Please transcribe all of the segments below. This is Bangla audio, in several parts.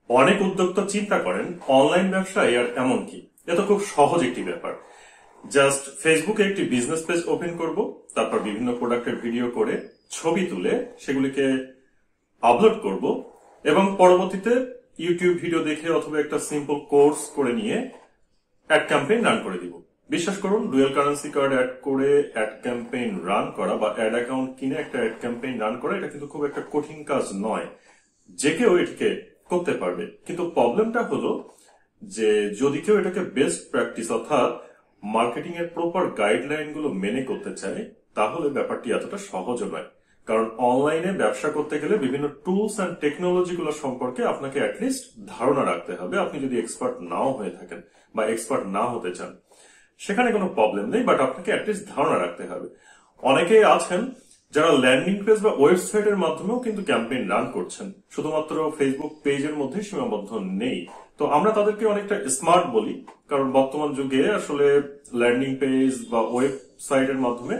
অনেক উদ্যোক্তা চিন্তা করেন অনলাইন ব্যবসায় আর এমন কি, এটা খুব সহজ একটি ব্যাপার। জাস্ট ফেসবুকে একটি বিজনেস পেজ ওপেন করব, তারপর বিভিন্ন প্রোডাক্টের ভিডিও করে ছবি তুলে সেগুলিকে আপলোড করব এবং পরবর্তীতে ইউটিউব ভিডিও দেখে অথবা একটা সিম্পল কোর্স করে নিয়ে অ্যাড ক্যাম্পেইন রান করে দিব। বিশ্বাস করুন, ডুয়াল কারেন্সি কার্ড অ্যাড করে অ্যাড ক্যাম্পেইন রান করা বা অ্যাড অ্যাকাউন্ট কিনে একটা অ্যাড ক্যাম্পেইন রান করা, এটা কিন্তু খুব একটা কঠিন কাজ নয়, যে কেউ এটিকে করতে পারবে। কিন্তু প্রবলেমটা হলো যে যদি কেউ এটাকে বেস্ট প্র্যাকটিস অর্থাৎ মার্কেটিং এর প্রপার গাইডলাইন গুলো মেনে করতে চায়, তাহলে ব্যাপারটি এতটা সহজ নয়। কারণ অনলাইনে ব্যবসা করতে গেলে বিভিন্ন টুলস অ্যান্ড টেকনোলজি গুলো সম্পর্কে আপনাকে অ্যাটলিস্ট ধারণা রাখতে হবে। আপনি যদি এক্সপার্ট নাও হয়ে থাকেন বা এক্সপার্ট না হতে চান, সেখানে কোনো প্রবলেম নেই, বাট আপনাকে অ্যাটলিস্ট ধারণা রাখতে হবে। অনেকেই আছেন যারা ল্যান্ডিং পেজ বা ওয়েবসাইটের মাধ্যমেও কিন্তু ক্যাম্পেইন রান করছেন, শুধুমাত্র ফেসবুক পেজের মধ্যে সীমাবদ্ধ নেই। তো আমরা তাদেরকে অনেকটা স্মার্ট বলি, কারণ বর্তমান যুগে আসলে ল্যান্ডিং পেজ বা ওয়েবসাইটের মাধ্যমে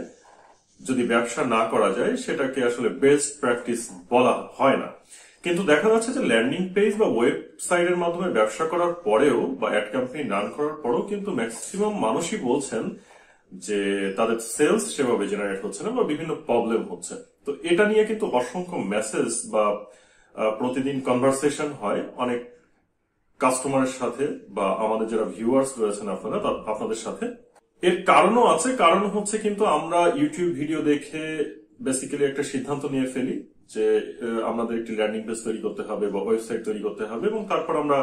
যদি ব্যবসা না করা যায়, সেটাকে আসলে বেস্ট প্র্যাকটিস বলা হয় না। কিন্তু দেখা যাচ্ছে যে ল্যান্ডিং পেজ বা ওয়েবসাইটের মাধ্যমে ব্যবসা করার পরেও বা অ্যাড ক্যাম্পেইন রান করার পরেও কিন্তু ম্যাক্সিমাম মানুষই বলছেন যে তাদের সেলস সেভাবে জেনারেট হচ্ছে না বা বিভিন্ন প্রবলেম হচ্ছে। তো এটা নিয়ে কিন্তু অসংখ্য মেসেজ বা প্রতিদিন কনভারসেশন হয় অনেক কাস্টমারের সাথে বা আমাদের যারা ভিউয়ার্স রয়েছেন আপনাদের সাথে। এর কারণও আছে, কারণ হচ্ছে কিন্তু আমরা ইউটিউব ভিডিও দেখে বেসিক্যালি একটা সিদ্ধান্ত নিয়ে ফেলি যে আমাদের একটি ল্যান্ডিং পেজ তৈরি করতে হবে বা ওয়েবসাইট তৈরি করতে হবে, এবং তারপর আমরা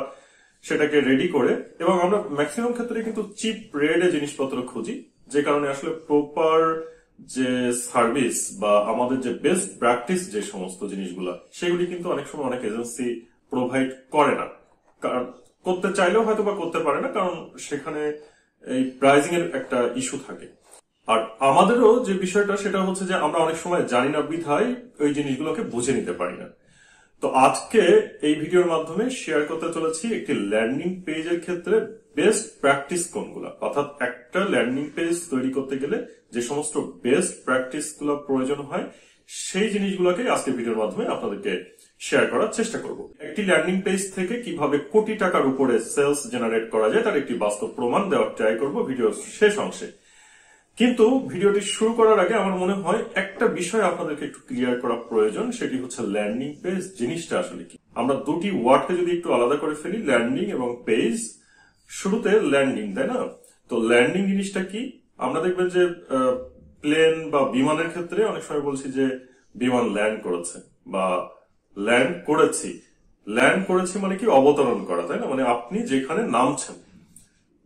সেটাকে রেডি করে, এবং আমরা ম্যাক্সিমাম ক্ষেত্রে কিন্তু চিপ রেটে জিনিসপত্র খুঁজি, যে কারণে আসলে প্রপার যে সার্ভিস বা আমাদের যে বেস্ট প্র্যাকটিস যে সমস্ত জিনিসগুলো, সেগুলি কিন্তু অনেক সময় অনেক এজেন্সি প্রোভাইড করে না। কারণ করতে চাইলেও হয়তো বা করতে পারে না, কারণ সেখানে এই প্রাইজিং এর একটা ইস্যু থাকে। আর আমাদেরও যে বিষয়টা সেটা হচ্ছে যে আমরা অনেক সময় জানি না বিধায় ওই জিনিসগুলোকে বুঝে নিতে পারি না। তো আজকে এই ভিডিওর মাধ্যমে শেয়ার করতে চলেছি একটি ল্যান্ডিং পেজের ক্ষেত্রে বেস্ট প্র্যাকটিস কোনগুলা, অর্থাৎ একটা ল্যান্ডিং পেজ তৈরি করতে গেলে যে সমস্ত বেস্ট প্র্যাকটিস গুলো প্রয়োজন হয়, সেই জিনিসগুলোকে আজকে ভিডিওর মাধ্যমে আপনাদেরকে শেয়ার করার চেষ্টা করব। একটি ল্যান্ডিং পেজ থেকে কিভাবে কোটি টাকার উপরে সেলস জেনারেট করা যায় তার একটি বাস্তব প্রমাণ দেওয়ার ট্রাই করব ভিডিওর শেষ অংশে। কিন্তু ভিডিওটি শুরু করার আগে আমার মনে হয় একটা বিষয় আপনাদেরকে একটু ক্লিয়ার করা প্রয়োজন, সেটি হচ্ছে ল্যান্ডিং পেজ জিনিসটা আসলে কি। আমরা দুটি ওয়ার্ডকে যদি একটু আলাদা করে ফেলি, ল্যান্ডিং এবং পেজ, শুরুতে ল্যান্ডিং, তাই না? তো ল্যান্ডিং জিনিসটা কি? আমরা দেখবেন যে প্লেন বা বিমানের ক্ষেত্রে অনেক সময় বলছি যে বিমান ল্যান্ড করেছে বা ল্যান্ড করেছি। ল্যান্ড করেছি মানে কি? অবতরণ করা, তাই না? মানে আপনি যেখানে নামছেন।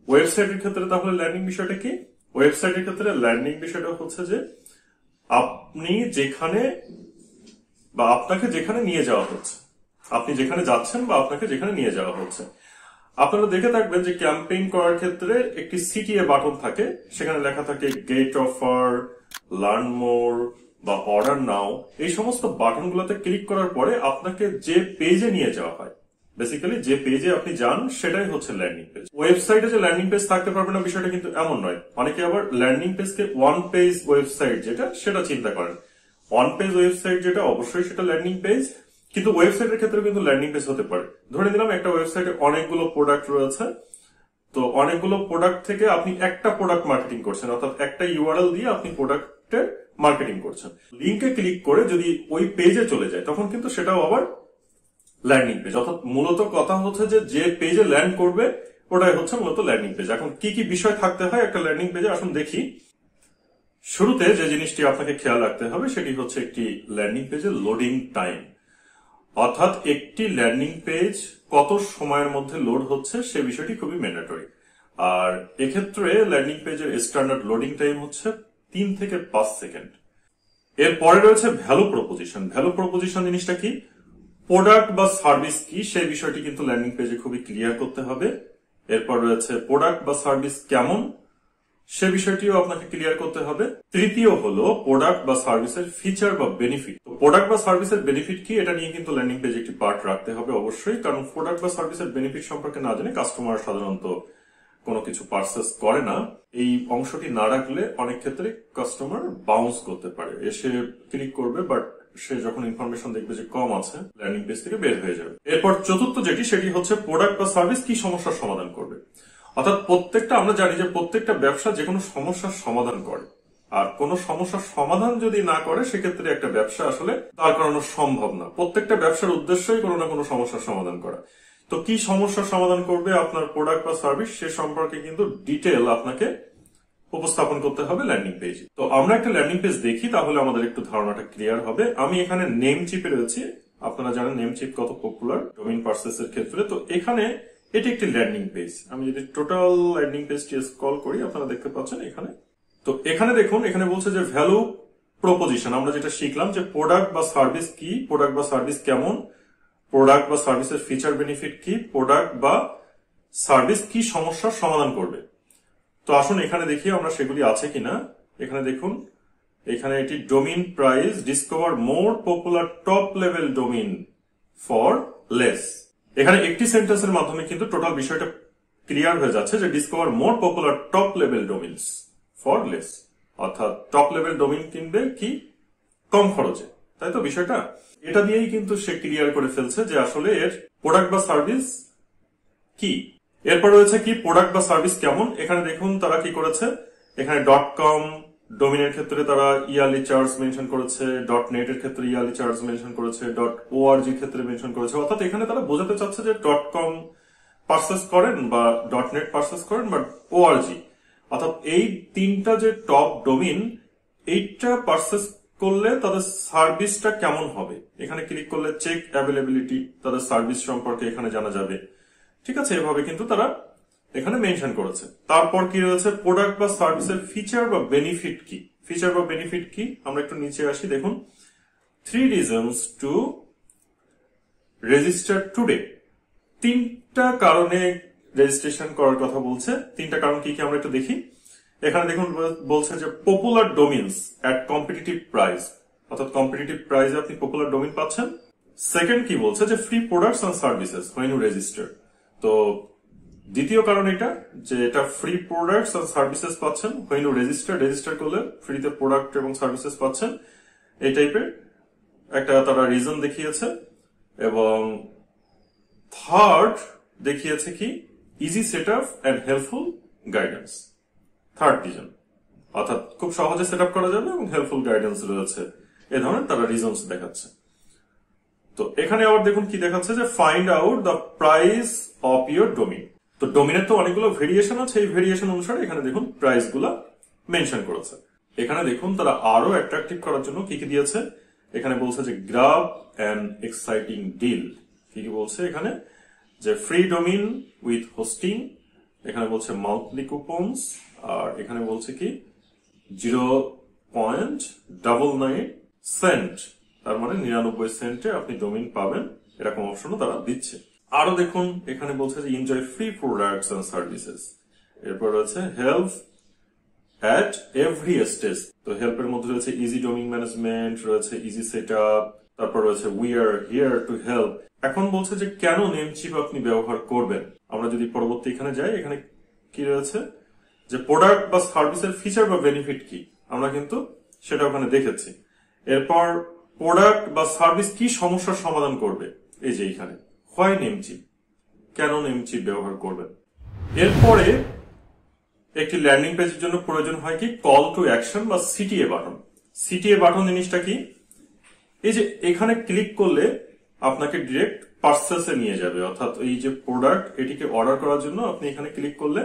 ওয়েবসাইটের ক্ষেত্রে তাহলে ল্যান্ডিং বিষয়টা কি? ওয়েবসাইটের ক্ষেত্রে ল্যান্ডিং বিষয়টা হচ্ছে যে আপনি যেখানে বা আপনাকে যেখানে নিয়ে যাওয়া হচ্ছে, আপনি যেখানে যাচ্ছেন বা আপনাকে যেখানে নিয়ে যাওয়া হচ্ছে। আপনারা দেখে থাকবেন যে ক্যাম্পেইন করার ক্ষেত্রে একটি সিটিএ বাটন থাকে, সেখানে লেখা থাকে গেট অফার, লার্ন মোর বা অর্ডার নাও। এই সমস্ত বাটন গুলোতে ক্লিক করার পরে আপনাকে যে পেজে নিয়ে যাওয়া হয়, বেসিক্যালি যে পেজে আপনি যান সেটাই হচ্ছে ল্যান্ডিং পেজ। ওয়েবসাইটে যে ল্যান্ডিং পেজ থাকতে পারবে না বিষয়টা কিন্তু এমন নয়। অনেকে আবার ল্যান্ডিং পেজকে ওয়ান পেজ ওয়েবসাইট সেটা চিন্তা করেন। ওয়ান পেজ ওয়েবসাইট যেটা, অবশ্যই সেটা ল্যান্ডিং পেজ, কিন্তু ওয়েবসাইটের ক্ষেত্রে কিন্তু ল্যান্ডিং পেজ হতে পারে। ধরে নিলাম একটা ওয়েবসাইটে অনেকগুলো প্রোডাক্ট রয়েছে, তো অনেকগুলো প্রোডাক্ট থেকে আপনি একটা প্রোডাক্ট মার্কেটিং করছেন, অর্থাৎ একটা ইউআরএল দিয়ে আপনি প্রোডাক্টের মার্কেটিং করছেন। লিঙ্কে ক্লিক করে যদি ওই পেজে চলে যায়, তখন কিন্তু সেটাও আবার ল্যান্ডিং পেজ। অর্থাৎ মূলত কথা হচ্ছে যে পেজে ল্যান্ড করবে ওটাই হচ্ছে মূলত ল্যান্ডিং পেজ। এখন কি কি বিষয় থাকতে হয় একটা ল্যান্ডিং পেজে, আসুন দেখি। শুরুতে যে জিনিসটি আপনাকে খেয়াল রাখতে হবে সেটি হচ্ছে একটি ল্যান্ডিং পেজের লোডিং টাইম, অর্থাৎ একটি ল্যান্ডিং পেজ কত সময়ের মধ্যে লোড হচ্ছে সে বিষয়টি খুবই ম্যান্ডেটরি। আর এক্ষেত্রে ল্যান্ডিং পেজের স্ট্যান্ডার্ড লোডিং টাইম হচ্ছে 3 থেকে 5 সেকেন্ড। এরপরে রয়েছে ভ্যালু প্রপোজিশন। ভ্যালু প্রপোজিশন জিনিসটা কি? প্রোডাক্ট বা সার্ভিস কি সেই বিষয়টি কিন্তু ল্যান্ডিং পেজে খুবই ক্লিয়ার করতে হবে। এরপর রয়েছে প্রোডাক্ট বা সার্ভিস কেমন, সে বিষয়টিও আপনাকে ক্লিয়ার করতে হবে। তৃতীয় হলো প্রোডাক্ট বা সার্ভিসের ফিচার বা বেনিফিট। প্রোডাক্ট বা সার্ভিসের বেনিফিট কি এটা নিয়ে কিন্তু ল্যান্ডিং পেজে একটি পার্ট রাখতে হবে অবশ্যই, কারণ প্রোডাক্ট বা সার্ভিসের বেনিফিট সম্পর্কে না জেনে কাস্টমার সাধারণত কোনো কিছু পারচেস করে না। এই অংশটি না রাখলে অনেক ক্ষেত্রে কাস্টমার বাউন্স করতে পারে, এসে ক্লিক করবে বাট সে যখন ইনফরমেশন দেখবে যে কম আছে, ল্যান্ডিং পেজ থেকে বের হয়ে যাবে। এরপর চতুর্থ যেটি, সেটি হচ্ছে প্রোডাক্ট বা সার্ভিস কি সমস্যার সমাধান করবে। অর্থাৎ আমরা জানি যে প্রত্যেকটা ব্যবসা যে কোনো সমস্যার সমাধান করে, আর কোন সমস্যার সমাধান যদি না করে সেক্ষেত্রে একটা ব্যবসা আসলে দাঁড় করানো সম্ভব না। প্রত্যেকটা ব্যবসার উদ্দেশ্যই কোনো না কোনো সমস্যার সমাধান করা। তো কি সমস্যার সমাধান করবে আপনার প্রোডাক্ট বা সার্ভিস, সে সম্পর্কে কিন্তু ডিটেল আপনাকে উপস্থাপন করতে হবে ল্যান্ডিং পেজে। তো আমরা একটা ল্যান্ডিং পেজ দেখি, তাহলে আমাদের একটু ধারণাটা ক্লিয়ার হবে। আমি এখানে নেম চিপে রয়েছি, আপনারা জানেন নেম চিপ কত পপুলার ডোমেইন পারচেসের ক্ষেত্রে। তো এখানে এটি একটি ল্যান্ডিং পেজ। আমি যদি টোটাল ল্যান্ডিং পেজটি স্ক্রল করি, আপনারা দেখতে পাচ্ছেন এখানে। তো এখানে দেখুন, এখানে বলছে যে ভ্যালু প্রপোজিশন। আমরা যেটা শিখলাম যে প্রোডাক্ট বা সার্ভিস কি, প্রোডাক্ট বা সার্ভিস কেমন, প্রোডাক্ট বা সার্ভিসের ফিচার বেনিফিট কি, প্রোডাক্ট বা সার্ভিস কি সমস্যার সমাধান করবে। তো আসুন এখানে দেখি আমরা সেগুলি আছে কিনা। এখানে দেখুন, এখানে এটি domain price, discover more popular top level domain for less. এখানে একটি সেন্টেন্সের মাধ্যমে কিন্তু টোটাল বিষয়টা ক্লিয়ার হয়ে যাচ্ছে যে discover more popular top level domains for less, অর্থাৎ টপ লেভেল ডোমেইন কিনবে কি কম খরচে, তাই তো বিষয়টা। এটা দিয়েই কিন্তু সে ক্লিয়ার করে ফেলছে যে আসলে এর প্রোডাক্ট বা সার্ভিস কি। এরপর রয়েছে কি প্রোডাক্ট বা সার্ভিস কেমন। এখানে দেখুন তারা কি করেছে, এখানে .com ডোমেইনের ক্ষেত্রে তারা ইয়ারলি চার্জ মেনশন করেছে, .net এর ক্ষেত্রে ইয়ারলি চার্জ মেনশন করেছে, .org ক্ষেত্রে মেনশন করেছে। অর্থাৎ এখানে তারা বোঝাতে চাচ্ছে যে .com পারচেস করেন বা .net পারচেস করেন বা org, অর্থাৎ এই তিনটা যে টপ ডোমেইন, এইটা পারচেস করলে তাদের সার্ভিসটা কেমন হবে। এখানে ক্লিক করলে চেক অ্যাভেলেবিলিটি, তাদের সার্ভিস সম্পর্কে এখানে জানা যাবে। ঠিক আছে, এভাবে কিন্তু তারা এখানে মেনশন করেছে। তারপর কি রয়েছে, প্রোডাক্ট বা সার্ভিসের ফিচার বা বেনিফিট কি। ফিচার বা বেনিফিট কি, আমরা একটু নিচে আসি। দেখুন 3 reasons to register today, তিনটা কারণে রেজিস্ট্রেশন করার কথা বলছে। তিনটা কারণ কি কি আমরা একটু দেখি। এখানে দেখুন বলছে যে popular domains at competitive price, অর্থাৎ কম্পিটিটিভ প্রাইসে আপনি পপুলার ডোমেইন পাচ্ছেন। সেকেন্ড কি বলছে যে free products and services when you register. তো দ্বিতীয় কারণ এটা যে এটা ফ্রি প্রোডাক্টস এন্ড সার্ভিসেস পাচ্ছেন হোয়েন ইউ রেজিস্টার করলে ফ্রিতে প্রোডাক্ট এবং সার্ভিসেস পাচ্ছেন, এই টাইপের একটা তারা রিজন দেখিয়েছে। এবং থার্ড দেখিয়েছে কি easy set up and helpful guidance. Third reason, অর্থাৎ খুব সহজে সেট আপ করা যাবে এবং হেল্পফুল গাইডেন্স রয়েছে, এ ধরনের তারা রিজনস দেখাচ্ছে। তো এখানে আবার দেখুন কি দেখাচ্ছে যে find out the price of your domain. তো ডোমেইনের তো অনেকগুলো ভেরিয়েশন আছে, এই ভেরিয়েশন অনুসারে এখানে দেখুন প্রাইস গুলা মেনশন করেছে। এখানে দেখুন তারা আরো অ্যাট্রাকটিভ করার জন্য কি কি দিয়েছে। এখানে বলছে যে গ্রাব অ্যান এক্সাইটিং ডিল। কি কি বলছে এখানে, যে ফ্রি ডোমেইন উইথ হোস্টিং, এখানে বলছে মান্থলি কুপনস, আর এখানে বলছে কি 0.99 সেন্ট, তার মানে 99 সেন্টে আপনি ডোমেইন পাবেন, এরকম অপশনও তারা দিচ্ছে। আরো দেখুন এখানে বলছে যে enjoy free products and services. এরপর রয়েছে হেল্প এট এভরি স্টেজ। তো হেল্পের মধ্যে রয়েছে ইজি ডোমেইন ম্যানেজমেন্ট, রয়েছে ইজি সেট আপ, তারপর রয়েছে we are here to help. এখন বলছে যে কেন নেমচিপ আপনি ব্যবহার করবেন। আমরা যদি পরবর্তী এখানে যাই, এখানে কি রয়েছে যে প্রোডাক্ট বা সার্ভিসের ফিচার বা বেনিফিট কি, আমরা কিন্তু সেটা ওখানে দেখেছি। এরপর প্রোডাক্ট বা সার্ভিস কি সমস্যার সমাধান করবে, এই যে এখানে হোয়াই নেমচিপ, কেন নেমচিপ ব্যবহার করবেন। এরপরে একটি ল্যান্ডিং পেজের জন্য প্রয়োজন হয় কি কল টু অ্যাকশন বা সিটিএ বাটন। সিটিএ বাটন জিনিসটা কি, এই যে এখানে ক্লিক করলে আপনাকে ডিরেক্ট পারচেসে নিয়ে যাবে, অর্থাৎ এই যে প্রোডাক্ট এটিকে অর্ডার করার জন্য আপনি এখানে ক্লিক করলে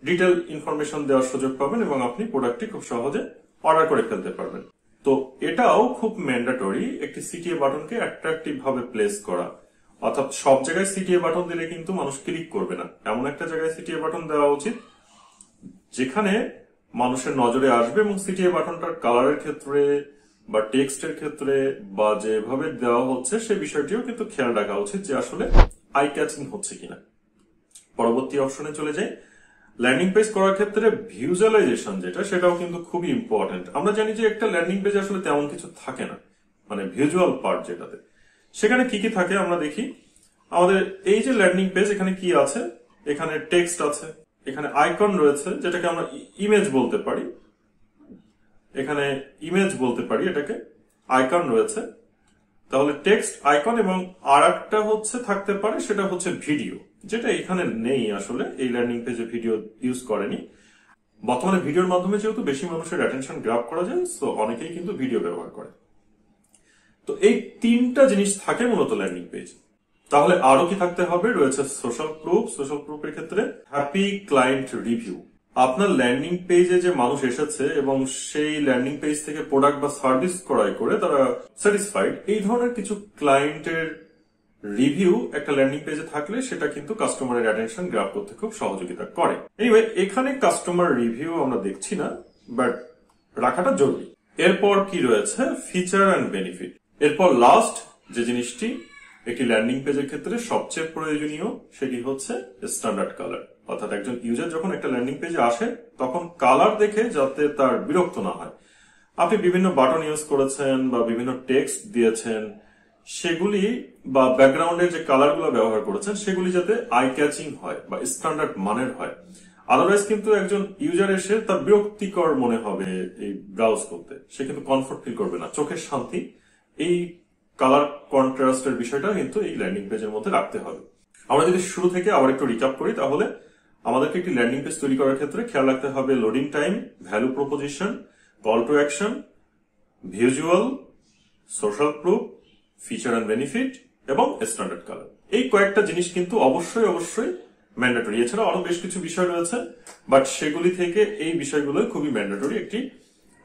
ডিটেল ইনফরমেশন দেওয়ার সুযোগ পাবেন এবং আপনি প্রোডাক্টটি খুব সহজে অর্ডার করে ফেলতে পারবেন। তো এটাও খুব ম্যান্ডেটরি একটি সিটিএ বাটনকে অ্যাট্রাকটিভ ভাবে প্লেস করা, অর্থাৎ সব জায়গায় সিটিএ বাটন দিলে কিন্তু মানুষ ক্লিক করবে না। এমন একটা জায়গায় সিটিএ বাটন দেওয়া উচিত যেখানে মানুষের নজরে আসবে, এবং সিটিএ বাটনটার কালারের ক্ষেত্রে বা টেক্সটের ক্ষেত্রে বা যেভাবে দেওয়া হচ্ছে সে বিষয়টিও কিন্তু খেয়াল রাখা উচিত যে আসলে আই ক্যাচিং হচ্ছে কিনা। পরবর্তী অপশনে চলে যাই। ল্যান্ডিং পেজ করার ক্ষেত্রে ভিজুয়ালাইজেশন যেটা, সেটাও কিন্তু খুবই ইম্পর্টেন্ট। আমরা জানি যে একটা ল্যান্ডিং পেজ আসলে তেমন কিছু থাকে না, মানে ভিজুয়াল পার্ট যেটাতে, সেখানে কি কি থাকে আমরা দেখি। আমাদের এই যে ল্যান্ডিং পেজ, এখানে কি আছে, এখানে টেক্সট আছে, এখানে আইকন রয়েছে যেটাকে আমরা ইমেজ বলতে পারি, এখানে ইমেজ বলতে পারি এটাকে। আইকন রয়েছে, তাহলে টেক্সট, আইকন এবং আর একটা হচ্ছে থাকতে পারে সেটা হচ্ছে ভিডিও, যেটা এখানে নেই আসলে, এই ল্যান্ডিং পেজে ভিডিও ইউজ করেনি। বর্তমানে ভিডিওর মাধ্যমে যেহেতু বেশি মানুষের অ্যাটেনশন গ্রাব করা যায়, তো অনেকেই কিন্তু ভিডিও ব্যবহার করে। তো এই তিনটা জিনিস থাকে মূলত ল্যান্ডিং পেজ। তাহলে আরো কি থাকতে হবে? রয়েছে সোশ্যাল প্রুফ। সোশ্যাল প্রুফের ক্ষেত্রে হ্যাপি ক্লায়েন্ট রিভিউ। আপনার ল্যান্ডিং পেজে যে মানুষ এসেছে এবং সেই ল্যান্ডিং পেজ থেকে প্রোডাক্ট বা সার্ভিস ক্রয় করে তারা স্যাটিসফাইড, এই ধরনের কিছু ক্লায়েন্টের রিভিউ একটা ল্যান্ডিং পেজে থাকলে সেটা কিন্তু কাস্টমারের অ্যাটেনশন গ্রাব করতে খুব সহযোগিতা করে। এনিওয়ে, এখানে কাস্টমার রিভিউ আমরা দেখছি না, বাট রাখাটা জরুরি। এরপর কি রয়েছে? Feature and benefit. এরপর লাস্ট যে জিনিসটি একটি ল্যান্ডিং পেজের ক্ষেত্রে সবচেয়ে প্রয়োজনীয়, সেটি হচ্ছে স্ট্যান্ডার্ড কালার। অর্থাৎ একজন ইউজার যখন একটা ল্যান্ডিং পেজে আসে তখন কালার দেখে যাতে তার বিরক্ত না হয়। আপনি বিভিন্ন বাটন ইউজ করেছেন বা বিভিন্ন টেক্সট দিয়েছেন, সেগুলি বা ব্যাকগ্রাউন্ডের যে কালারগুলো ব্যবহার করেছেন সেগুলি যাতে আই ক্যাচিং হয় বা স্ট্যান্ডার্ড মানের হয়। আদারওয়াইজ কিন্তু একজন ইউজার এসে তার বিরক্তিকর মনে হবে এই ব্রাউজ করতে, সে কিন্তু কমফোর্ট ফিল করবে না, চোখের শান্তি। এই কালার কন্ট্রাস্টের বিষয়টা কিন্তু এই ল্যান্ডিং পেজের মধ্যে রাখতে হবে। আমরা যদি শুরু থেকে আবার একটু রিক্যাপ করি, তাহলে আমাদেরকে একটি ল্যান্ডিং পেজ তৈরি করার ক্ষেত্রে খেয়াল রাখতে হবে loading time, value proposition, call to action, visual, social proof, feature and benefit এবং স্ট্যান্ডার্ড কালার। এই কয়েকটা জিনিস কিন্তু অবশ্যই ম্যান্ডেটরি। এছাড়া আরো বেশ কিছু বিষয় রয়েছে, বাট সেগুলি থেকে এই বিষয়গুলো খুবই ম্যান্ডেটরি একটি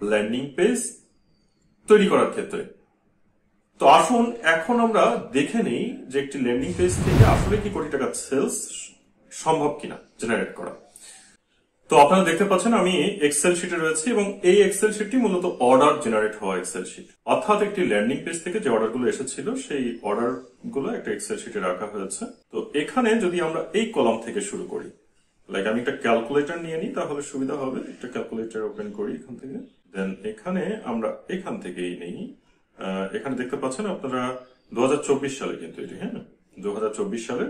ল্যান্ডিং পেজ তৈরি করার ক্ষেত্রে। তো আসুন এখন আমরা দেখে নিই যে একটি ল্যান্ডিং পেজ থেকে আসলে কি কোটি টাকা সেলস সম্ভব কিনা জেনারেট করা। তো আপনারা দেখতে পাচ্ছেন আমি এক্সেল শিটে রয়েছে এবং এই এক্সেল শিটটি মূলত অর্ডার জেনারেট হওয়া এক্সেল শিট। অর্থাৎ একটি ল্যান্ডিং পেজ থেকে যে অর্ডার গুলো এসেছিল সেই অর্ডার গুলো একটা এক্সেল শিটে রাখা হয়েছে। তো এখানে যদি আমরা এই কলাম থেকে শুরু করি, লাইক আমি একটা ক্যালকুলেটর নিয়ে নিই তাহলে সুবিধা হবে। একটা ক্যালকুলেটর ওপেন করি এখান থেকে, দেন এখানে আমরা এখান থেকেই নেই। এখানে দেখতে পাচ্ছেন আপনারা 2024 সালে কিন্তু এটি, হ্যাঁ 2024 সালে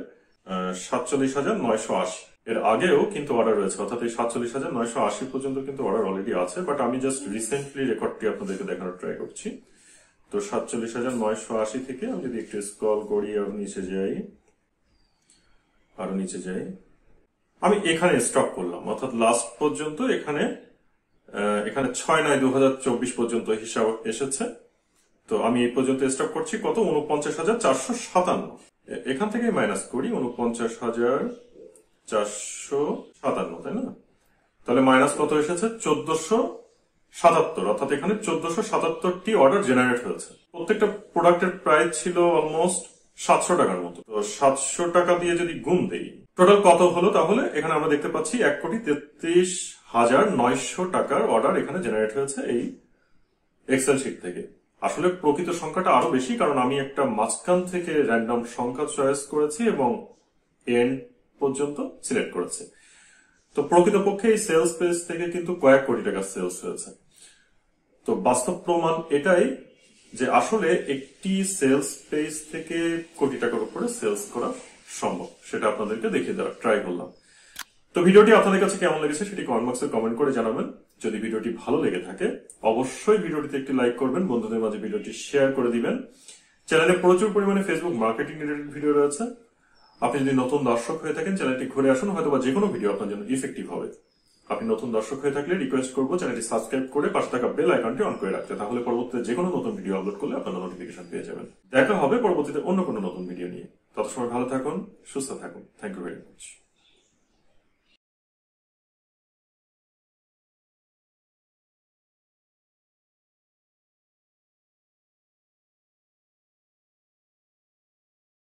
47,980। এর আগেও কিন্তু অর্ডার রয়েছে, অর্থাৎ এই 47,980 পর্যন্ত কিন্তু অর্ডার অলরেডি আছে, বাট আমি জাস্ট রিসেন্টলি রেকর্ডটি আপনাদেরকে দেখানোর ট্রাই করছি। তো 47,980 থেকে আমি যদি একটু স্ক্রল করি আর নিচে যাই, আমি এখানে স্টপ করলাম, অর্থাৎ লাস্ট পর্যন্ত এখানে 6/9/2024 পর্যন্ত হিসাব এসেছে। তো আমি এই পর্যন্ত স্টপ করছি। কত? 49,457। এখান থেকে মাইনাস করি 49,457, তাই না? তাহলে মাইনাস কত এসেছে? 1477। অর্থাৎ এখানে 1477টি অর্ডার জেনারেট হয়েছে। প্রত্যেকটা প্রোডাক্টের প্রাইস ছিল অলমোস্ট 700 টাকার মতো। তো 700 টাকা দিয়ে যদি গুণ দেই টোটাল কত হলো, তাহলে এখানে আমরা দেখতে পাচ্ছি 1,33,900 টাকার অর্ডার এখানে জেনারেট হয়েছে এই এক্সেল শিট থেকে। আসলে প্রকৃত সংখ্যাটা আরো বেশি, কারণ আমি একটা মাঝখান থেকে র্যান্ডম সংখ্যা চয়েস করেছি এবং এন্ড পর্যন্ত সিলেক্ট করেছি। তো প্রকৃতপক্ষে এই সেলস পেজ থেকে কিন্তু কয়েক কোটি টাকা সেলস হয়েছে। তো বাস্তব প্রমাণ এটাই যে আসলে একটি সেলস পেজ থেকে কোটি টাকার উপরে সেলস করা সম্ভব, সেটা আপনাদেরকে দেখিয়ে দেওয়ার ট্রাই করলাম। তো ভিডিওটি আপনাদের কাছে কেমন লেগেছে সেটি কমেন্ট বক্সে কমেন্ট করে জানাবেন। যদি ভিডিওটি ভালো লেগে থাকে অবশ্যই ভিডিওটিতে একটি লাইক করবেন, বন্ধুদের মাঝে ভিডিওটি শেয়ার করে দিবেন। চ্যানেলে প্রচুর পরিমাণে ফেসবুক মার্কেটিং রিলেটেড ভিডিও রয়েছে। আপনি যদি নতুন দর্শক হয়ে থাকেন চ্যানেলটি ঘুরে আসুন, হয়তো বা যে কোনো ভিডিও আপনার জন্য ইফেক্টিভ হবে। আপনি নতুন দর্শক হয়ে থাকলে রিকোয়েস্ট করবো চ্যানেলটি সাবস্ক্রাইব করে পাশে থাকা বেল আইকনটি অন করে রাখতে, তাহলে পরবর্তীতে যে কোনো নতুন ভিডিও আপলোড করলে আপনারা নোটিফিকেশন পেয়ে যাবেন। দেখা হবে পরবর্তীতে অন্য কোনো নতুন ভিডিও নিয়ে। তত সময় ভালো থাকুন, সুস্থ থাকুন। Thank you very much.